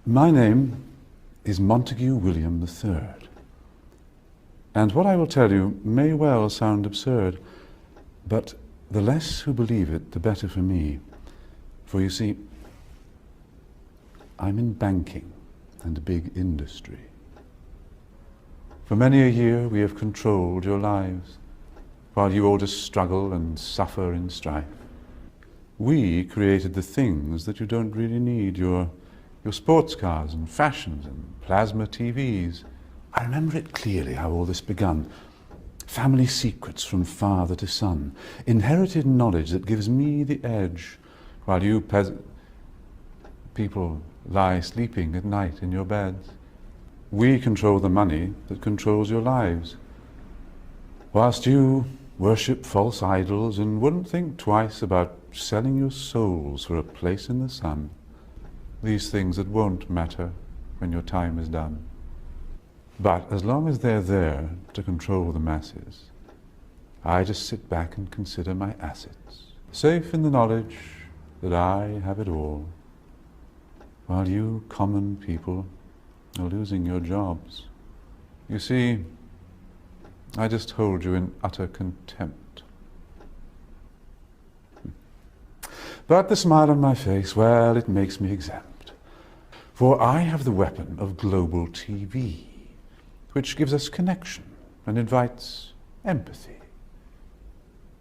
My name is Montague William III, and what I will tell you may well sound absurd, but the less who believe it, the better for me. For you see, I'm in banking and big industry. For many a year we have controlled your lives, while you all just struggle and suffer in strife. We created the things that you don't really need, your sports cars and fashions and plasma TVs. I remember it clearly how all this begun. Family secrets from father to son, inherited knowledge that gives me the edge, while you people lie sleeping at night in your beds. We control the money that controls your lives, whilst you worship false idols and wouldn't think twice about selling your souls for a place in the sun. These things that won't matter when your time is done. But as long as they're there to control the masses, I just sit back and consider my assets, safe in the knowledge that I have it all, while you common people are losing your jobs. You see, I just hold you in utter contempt. But the smile on my face, well, it makes me exempt. For I have the weapon of global TV, which gives us connection and invites empathy.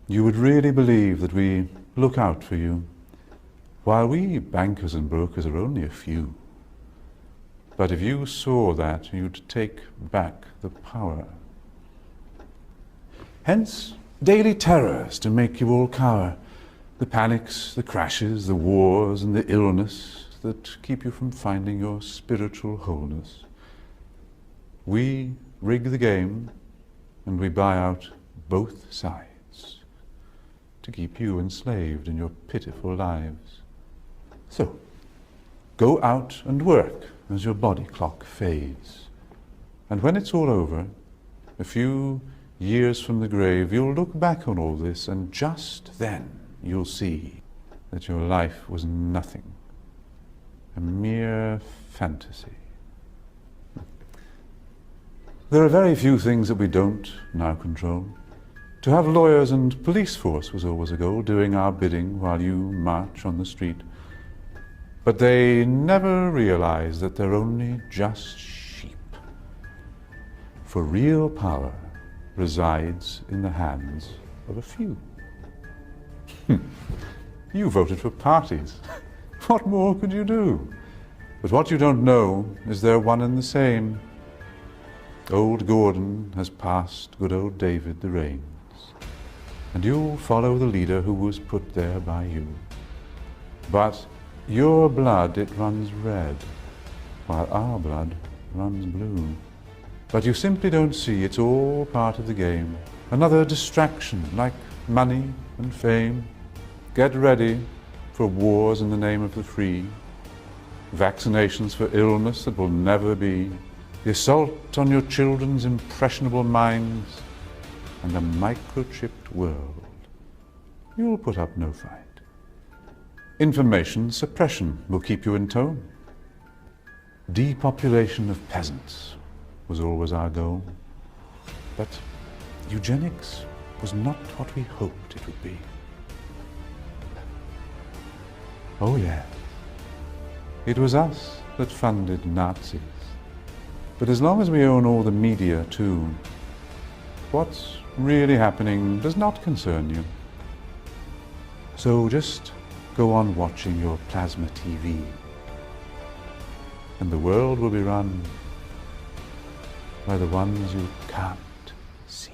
You would really believe that we look out for you, while we bankers and brokers are only a few. But if you saw that, you'd take back the power. Hence, daily terrors to make you all cower. The panics, the crashes, the wars, and the illness that keep you from finding your spiritual wholeness. We rig the game, and we buy out both sides to keep you enslaved in your pitiful lives. So, go out and work as your body clock fades. And when it's all over, a few years from the grave, you'll look back on all this, and just then you'll see that your life was nothing, a mere fantasy. There are very few things that we don't now control. To have lawyers and police force was always a goal, doing our bidding while you march on the street. But they never realize that they're only just sheep. For real power resides in the hands of a few. You voted for parties. What more could you do? But what you don't know is they're one and the same. Old Gordon has passed good old David the reins, and you'll follow the leader who was put there by you. But your blood, it runs red, while our blood runs blue. But you simply don't see it's all part of the game. Another distraction, like money and fame. Get ready for wars in the name of the free, vaccinations for illness that will never be, the assault on your children's impressionable minds, and a microchipped world. You'll put up no fight. Information suppression will keep you in tone. Depopulation of peasants was always our goal. But eugenics was not what we hoped it would be. Oh yeah, it was us that funded Nazis. But as long as we own all the media too, what's really happening does not concern you. So just go on watching your plasma TV, and the world will be run by the ones you can't see.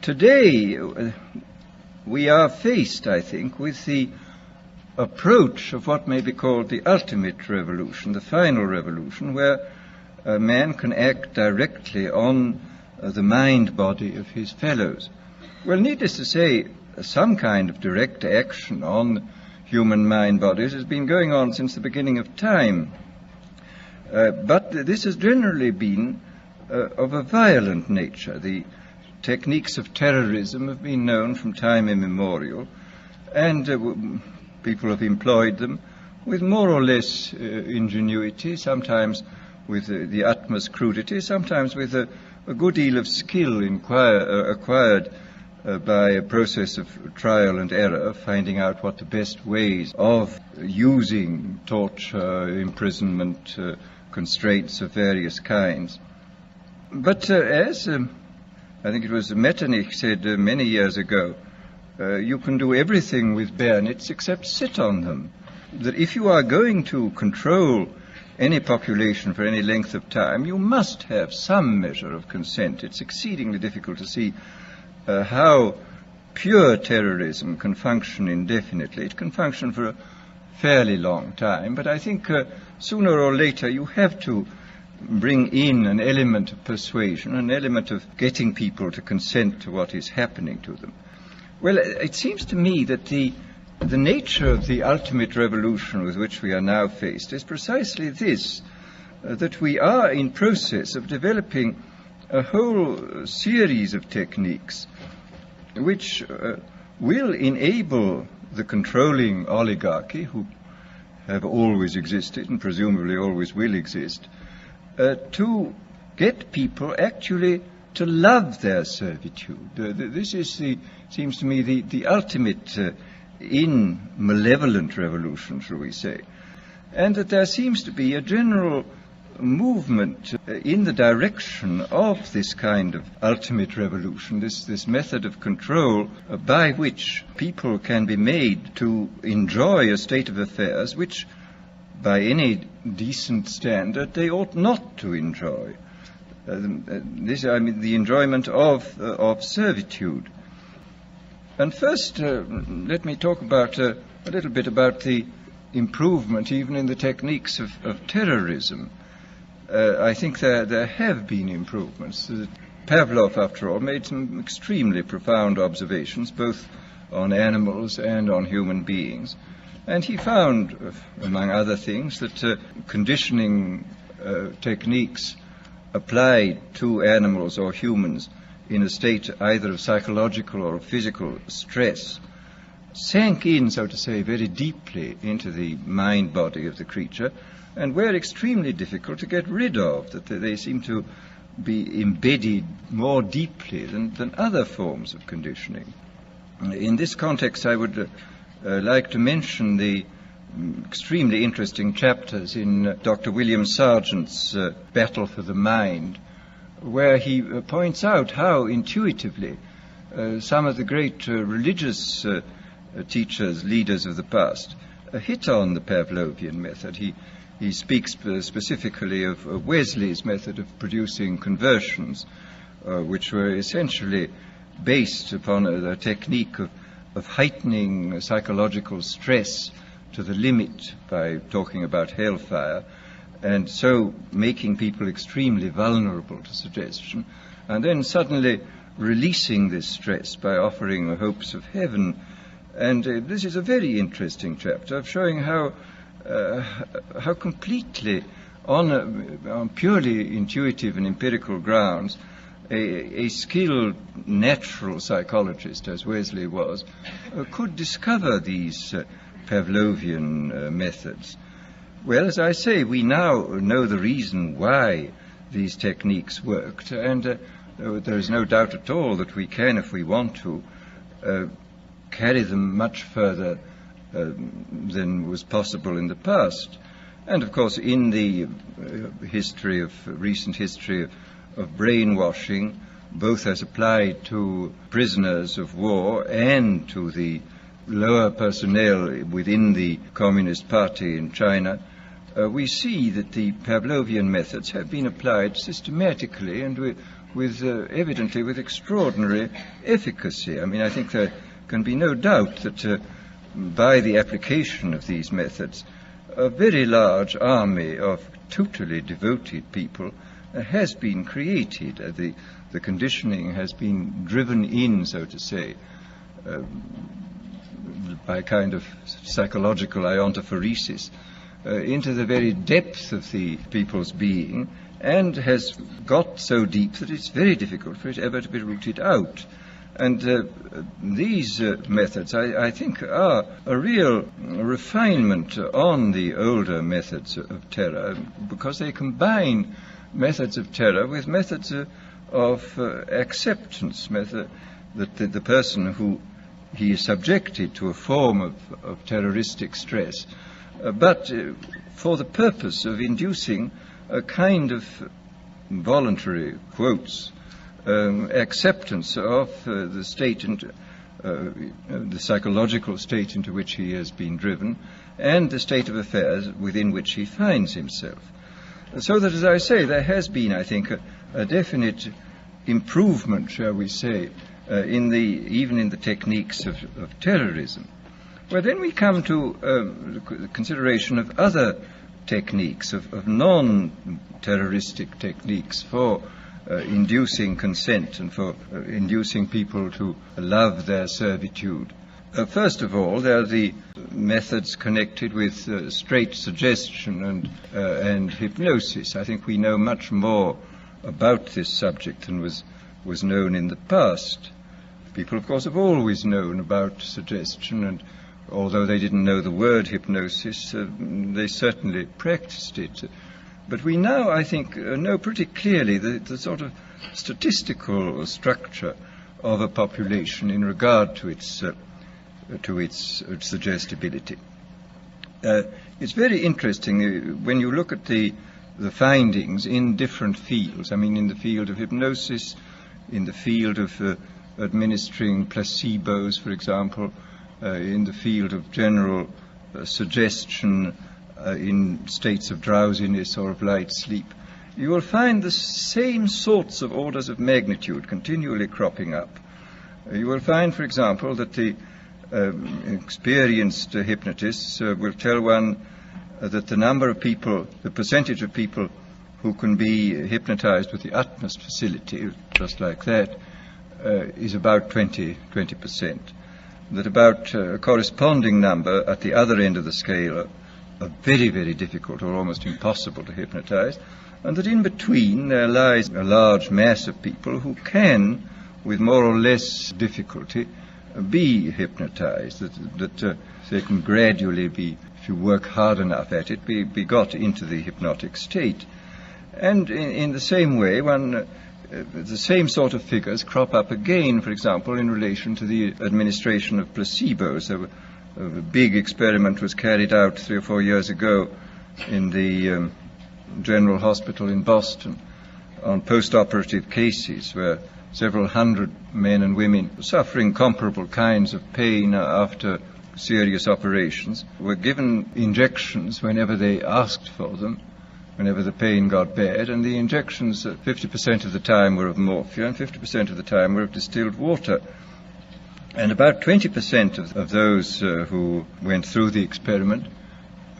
Today, we are faced, I think, with the approach of what may be called the ultimate revolution, the final revolution, where man can act directly on the mind body of his fellows. Well, needless to say, some kind of direct action on human mind bodies has been going on since the beginning of time. But this has generally been of a violent nature. The techniques of terrorism have been known from time immemorial, and people have employed them with more or less ingenuity, sometimes with the utmost crudity, sometimes with a good deal of skill acquired by a process of trial and error, finding out what the best ways of using torture, imprisonment, constraints of various kinds. But as I think it was Metternich said many years ago, you can do everything with bayonets except sit on them. That if you are going to control any population for any length of time, you must have some measure of consent. It's exceedingly difficult to see how pure terrorism can function indefinitely. It can function for a fairly long time, but I think sooner or later you have to bring in an element of persuasion, an element of getting people to consent to what is happening to them. Well, it seems to me that the nature of the ultimate revolution with which we are now faced is precisely this, that we are in process of developing a whole series of techniques which will enable the controlling oligarchy, who have always existed and presumably always will exist, to get people actually to love their servitude. This is, seems to me, the ultimate in malevolent revolution, shall we say, and that there seems to be a general movement in the direction of this kind of ultimate revolution, this method of control by which people can be made to enjoy a state of affairs which, by any decent standard, they ought not to enjoy. The enjoyment of servitude. And first, let me talk about a little bit about the improvement even in the techniques of terrorism. I think there have been improvements. Pavlov, after all, made some extremely profound observations, both on animals and on human beings. And he found, among other things, that conditioning techniques applied to animals or humans in a state either of psychological or physical stress sank in, so to say, very deeply into the mind body of the creature, and were extremely difficult to get rid of, that they seem to be embedded more deeply than other forms of conditioning. In this context, I would like to mention the extremely interesting chapters in Dr. William Sargent's Battle for the Mind, where he points out how intuitively some of the great religious teachers, leaders of the past, hit on the Pavlovian method. He speaks specifically of Wesley's method of producing conversions, which were essentially based upon a technique of heightening psychological stress to the limit by talking about hellfire, and so making people extremely vulnerable to suggestion, and then suddenly releasing this stress by offering hopes of heaven. And this is a very interesting chapter of showing how completely, on purely intuitive and empirical grounds, a skilled natural psychologist, as Wesley was, could discover these Pavlovian methods. Well, as I say, we now know the reason why these techniques worked, and there is no doubt at all that we can, if we want to, carry them much further than was possible in the past. And of course, in the recent history of brainwashing, both as applied to prisoners of war and to the lower personnel within the Communist Party in China, we see that the Pavlovian methods have been applied systematically and evidently with extraordinary efficacy. I mean, I think there can be no doubt that by the application of these methods, a very large army of totally devoted people has been created. The conditioning has been driven in, so to say, by a kind of psychological iontophoresis into the very depth of the people's being, and has got so deep that it's very difficult for it ever to be rooted out. And these methods, I think, are a real refinement on the older methods of terror, because they combine methods of terror with methods of acceptance, that the person who he is subjected to a form of terroristic stress, but for the purpose of inducing a kind of voluntary, quotes, acceptance of the state and the psychological state into which he has been driven, and the state of affairs within which he finds himself. So that, as I say, there has been, I think, a definite improvement, shall we say, even in the techniques of terrorism. Well, then we come to the consideration of other techniques, of non-terroristic techniques for inducing consent and for inducing people to love their servitude. First of all, there are the methods connected with straight suggestion and hypnosis. I think we know much more about this subject than was known in the past. People, of course, have always known about suggestion, and although they didn't know the word hypnosis, they certainly practiced it. But we now, I think, know pretty clearly the sort of statistical structure of a population in regard to its suggestibility. It's very interesting when you look at the findings in different fields. I mean, in the field of hypnosis, in the field of administering placebos, for example, in the field of general suggestion in states of drowsiness or of light sleep, you will find the same sorts of orders of magnitude continually cropping up. You will find, for example, that the experienced hypnotists will tell one that the number of people, the percentage of people who can be hypnotized with the utmost facility, just like that, is about 20%. That about a corresponding number at the other end of the scale are very, very difficult or almost impossible to hypnotize, and that in between there lies a large mass of people who can, with more or less difficulty, be hypnotized, that they can gradually be, if you work hard enough at it, be got into the hypnotic state. And in the same way, the same sort of figures crop up again, for example, in relation to the administration of placebos. A big experiment was carried out 3 or 4 years ago in the General Hospital in Boston on post-operative cases where several hundred men and women suffering comparable kinds of pain after serious operations were given injections whenever they asked for them, whenever the pain got bad, and the injections 50% of the time were of morphia and 50% of the time were of distilled water. And about 20% of those who went through the experiment,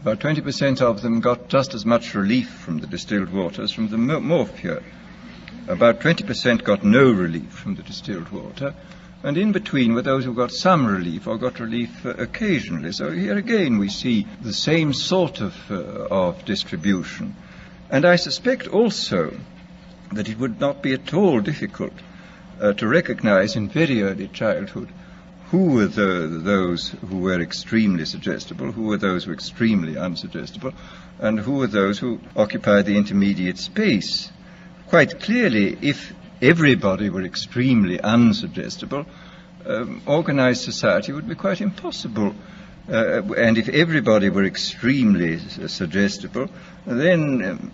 about 20% of them got just as much relief from the distilled water as from the morphia. About 20% got no relief from the distilled water, and in between were those who got some relief or got relief occasionally. So here again we see the same sort of distribution. And I suspect also that it would not be at all difficult to recognize in very early childhood who were those who were extremely suggestible, who were those who were extremely unsuggestible, and who were those who occupied the intermediate space. Quite clearly, if everybody were extremely unsuggestible, organized society would be quite impossible. And if everybody were extremely suggestible, then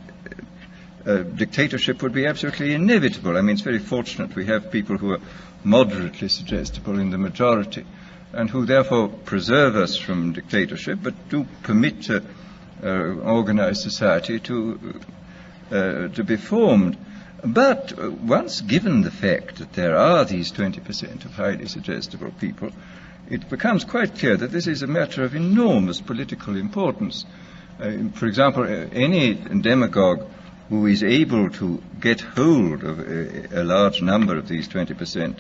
dictatorship would be absolutely inevitable. I mean, it's very fortunate we have people who are moderately suggestible in the majority, and who therefore preserve us from dictatorship, but do permit organized society to be formed. But once given the fact that there are these 20% of highly suggestible people, it becomes quite clear that this is a matter of enormous political importance. For example, any demagogue who is able to get hold of a large number of these 20%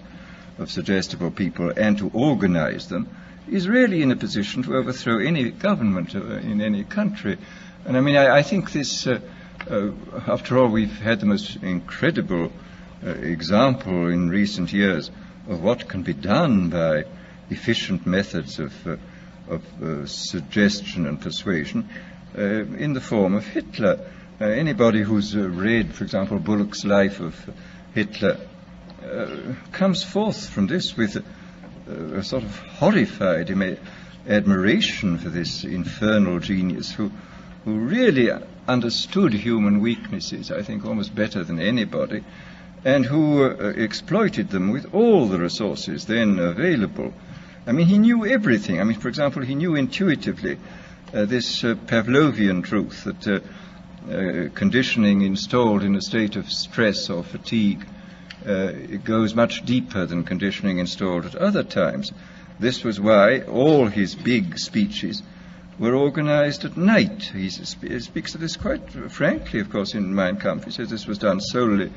of suggestible people and to organize them, is really in a position to overthrow any government in any country. And I mean, I think this, after all, we've had the most incredible example in recent years of what can be done by efficient methods of suggestion and persuasion in the form of Hitler. Anybody who's read, for example, Bullock's Life of Hitler comes forth from this with a sort of horrified admiration for this infernal genius who really understood human weaknesses, I think, almost better than anybody, and who exploited them with all the resources then available. I mean, he knew everything. I mean, for example, he knew intuitively this Pavlovian truth that conditioning installed in a state of stress or fatigue it goes much deeper than conditioning installed at other times. This was why all his big speeches were organized at night. He speaks of this quite frankly, of course, in Mein Kampf. He says this was done solely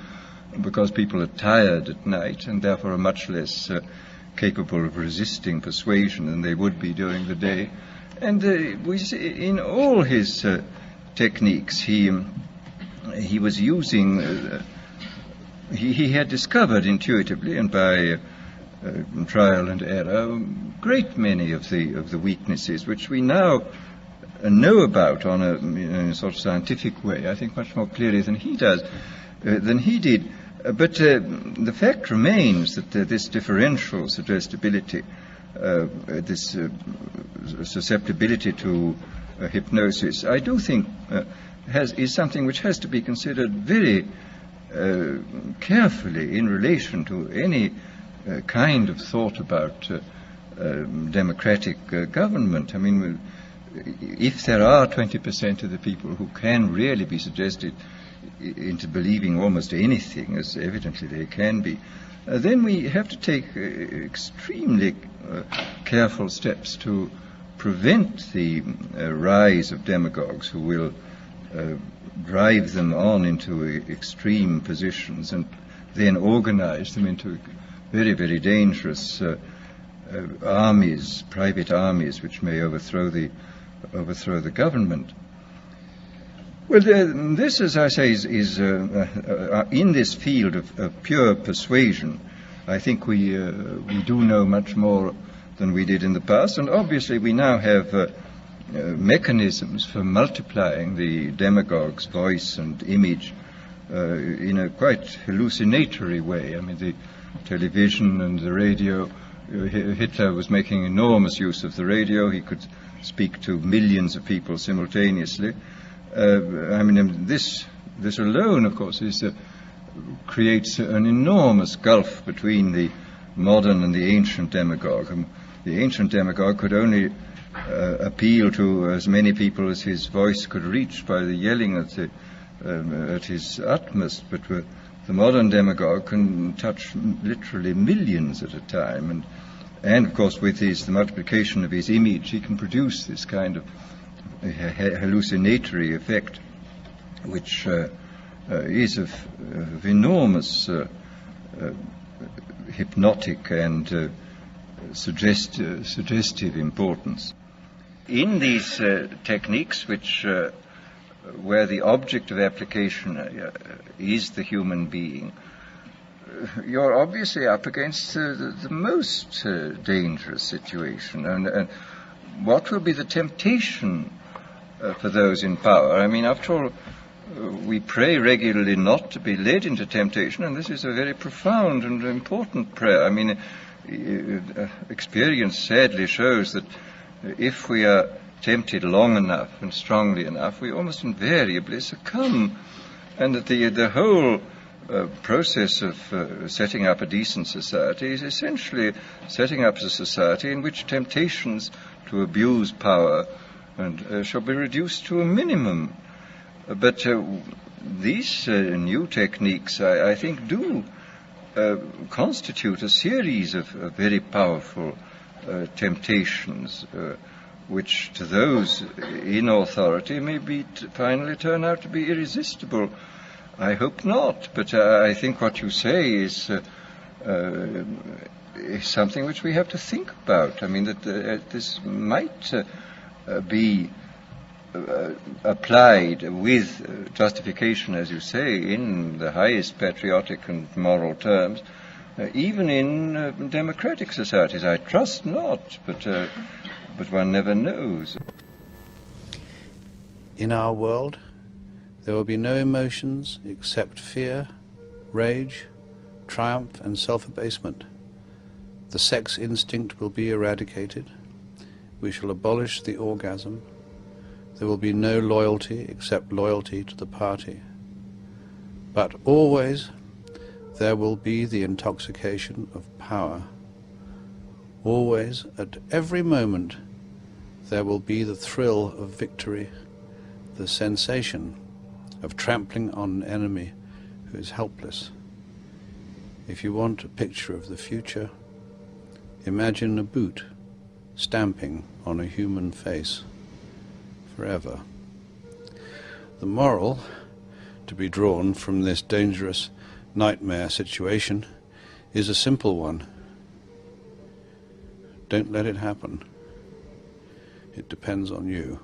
because people are tired at night and therefore are much less capable of resisting persuasion than they would be during the day. And we see in all his techniques, he was using... He had discovered intuitively and by trial and error a great many of the weaknesses which we now know about in a sort of scientific way, I think much more clearly than he did. But the fact remains that this differential suggestibility, this susceptibility to hypnosis, I do think is something which has to be considered very carefully in relation to any kind of thought about democratic government. I mean, if there are 20% of the people who can really be suggested into believing almost anything, as evidently they can be, then we have to take extremely careful steps to prevent the rise of demagogues who will drive them on into extreme positions and then organize them into very, very dangerous armies, private armies, which may overthrow the government. Well, this, as I say, is in this field of pure persuasion. I think we do know much more than we did in the past, and obviously we now have mechanisms for multiplying the demagogue's voice and image in a quite hallucinatory way. I mean, the television and the radio, Hitler was making enormous use of the radio. He could speak to millions of people simultaneously. I mean, this alone, of course, creates an enormous gulf between the modern and the ancient demagogue. The ancient demagogue could only appeal to as many people as his voice could reach by the yelling at his utmost, but the modern demagogue can touch literally millions at a time, and of course with the multiplication of his image he can produce this kind of hallucinatory effect, which is of enormous hypnotic and suggestive importance. In these techniques, where the object of application is the human being, you're obviously up against the most dangerous situation. And what will be the temptation for those in power? I mean, after all, we pray regularly not to be led into temptation, and this is a very profound and important prayer. I mean, experience sadly shows that if we are tempted long enough and strongly enough, we almost invariably succumb, and that the whole process of setting up a decent society is essentially setting up a society in which temptations to abuse power and shall be reduced to a minimum. But these new techniques, I think, do constitute a series of very powerful temptations, which to those in authority may finally turn out to be irresistible. I hope not, but I think what you say is something which we have to think about. I mean, that this might be applied with justification, as you say, in the highest patriotic and moral terms, even in democratic societies. I trust not, but one never knows. In our world, there will be no emotions except fear, rage, triumph, and self-abasement. The sex instinct will be eradicated. We shall abolish the orgasm. There will be no loyalty except loyalty to the party. But always there will be the intoxication of power. Always, at every moment, there will be the thrill of victory, the sensation of trampling on an enemy who is helpless. If you want a picture of the future, imagine a boot stamping on a human face forever. The moral to be drawn from this dangerous nightmare situation is a simple one. Don't let it happen. It depends on you.